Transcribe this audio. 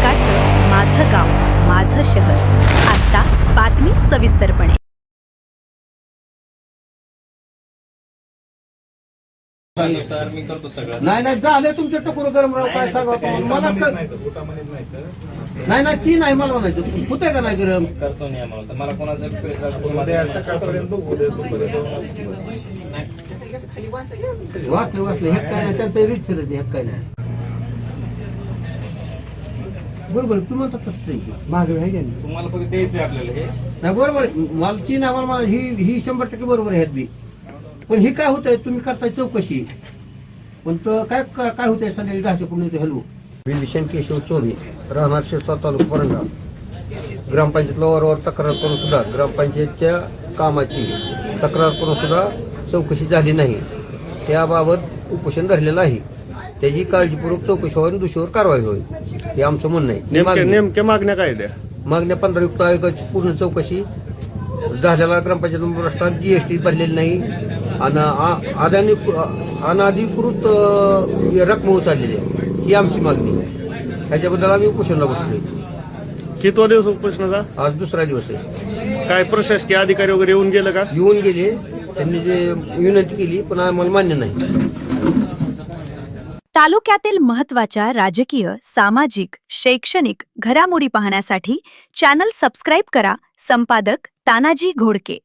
हक्काचं माझं गाव माझं शहर. आता बातमी सविस्तरपणे. सर मी करतो सगळं. नाही झालं तुमच्या टकोर गरम राव. काय सांगा मला नाही ती नाही मला म्हणायचं होतंय का नाही गरम. करतो नाही आम्हाला मला कोणाचं वाचलं हे काय नाही त्यांचं रीच हे काय नाही. बरोबर तुम्ही म्हणता तसं मागे आहे तुम्हाला फक्त द्यायचं आपल्याला हे नाही. बरोबर मला ती नाही मला ही 100% बरोबर आहे बी. पण ही काय होतंय तुम्ही करताय चौकशी पण काय काय होतंय संध्याकाळी घासाकडून येते. हॅलो विलशन केशव चोरे राहणार शिरसा तालुका परंडा. ग्रामपंचायतला वारंवार तक्रार करून सुद्धा ग्रामपंचायतच्या कामाची तक्रार करून सुद्धा चौकशी झाली नाही. त्याबाबत उपोषण धरलेलं आहे. त्याची काळजीपूर्वक चौकशी व्हावी, दोषीवर कारवाई व्हावी हे आमचं म्हणणं आहे. नेमक्या मागण्या काय द्या? मागण्या 15 युक्त आयोगाची पूर्ण चौकशी झालेला ग्रामपंचायत महाराष्ट्रात जीएसटी भरलेली नाही आणि अनाधिकृत रक्कम उचललेली आहे ही आमची मागणी. त्याच्याबद्दल आम्ही उपोषणला बसतोय. कितवा दिवस उपोषणाचा? आज दुसरा दिवस आहे. काय प्रशासकीय अधिकारी वगैरे येऊन गेलं का? येऊन गेले त्यांनी जे विनंती केली पण आम्हाला मान्य नाही. तालुक्यातील महत्त्वाच्या राजकीय, सामाजिक, शैक्षणिक घडामोडी पाहण्यासाठी चॅनल सबस्क्राईब करा. संपादक तानाजी घोडके.